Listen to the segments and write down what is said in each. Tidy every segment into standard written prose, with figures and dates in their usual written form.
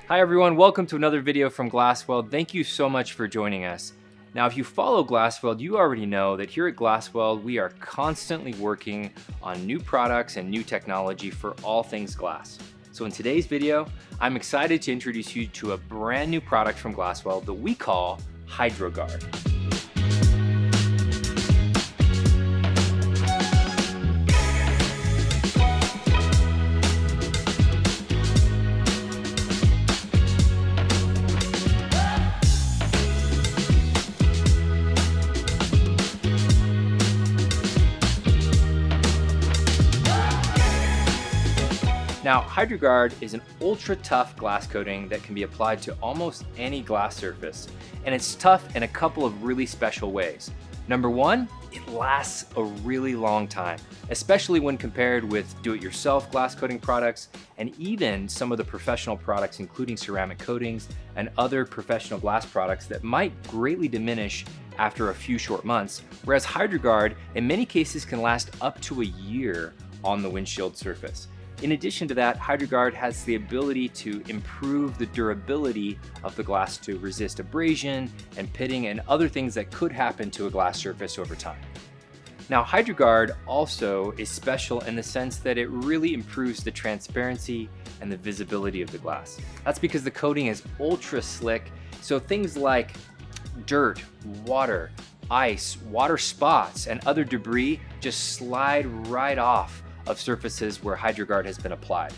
Hi everyone, welcome to another video from GlasWeld. Thank you so much for joining us. Now, if you follow GlasWeld, you already know that here at GlasWeld, we are constantly working on new products and new technology for all things glass. So in today's video, I'm excited to introduce you to a brand new product from GlasWeld that we call HydroGuard. Now, HydroGuard is an ultra tough glass coating that can be applied to almost any glass surface, and it's tough in a couple of really special ways. Number one, it lasts a really long time, especially when compared with do-it-yourself glass coating products and even some of the professional products, including ceramic coatings and other professional glass products that might greatly diminish after a few short months, whereas HydroGuard in many cases can last up to a year on the windshield surface. In addition to that, HydroGuard has the ability to improve the durability of the glass to resist abrasion and pitting and other things that could happen to a glass surface over time. Now, HydroGuard also is special in the sense that it really improves the transparency and the visibility of the glass. That's because the coating is ultra slick, so things like dirt, water, ice, water spots, and other debris just slide right off of surfaces where HydroGuard has been applied.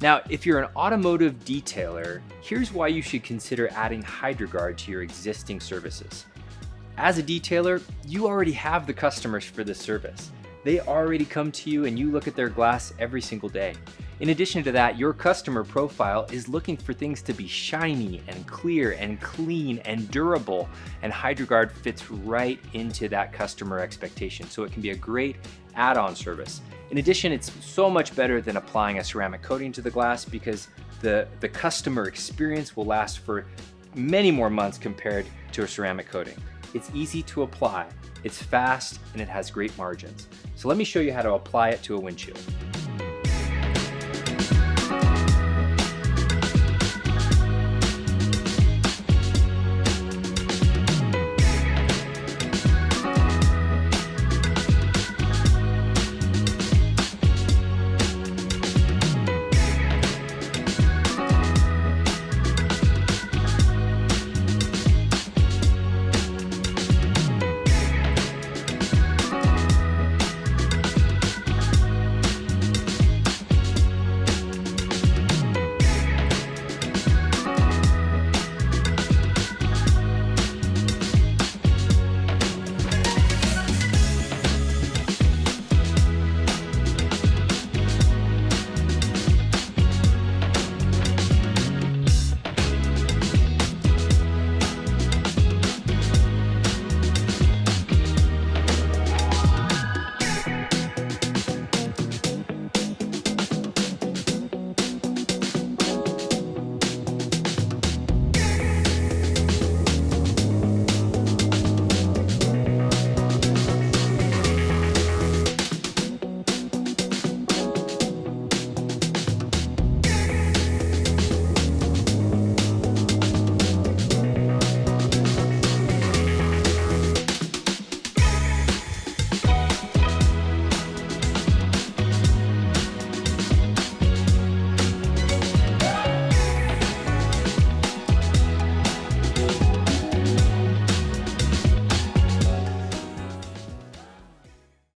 Now, if you're an automotive detailer, here's why you should consider adding HydroGuard to your existing services. As a detailer, you already have the customers for this service. They already come to you and you look at their glass every single day. In addition to that, your customer profile is looking for things to be shiny and clear and clean and durable, and HydroGuard fits right into that customer expectation, so it can be a great add-on service. In addition, it's so much better than applying a ceramic coating to the glass because the customer experience will last for many more months compared to a ceramic coating. It's easy to apply, it's fast, and it has great margins. So let me show you how to apply it to a windshield.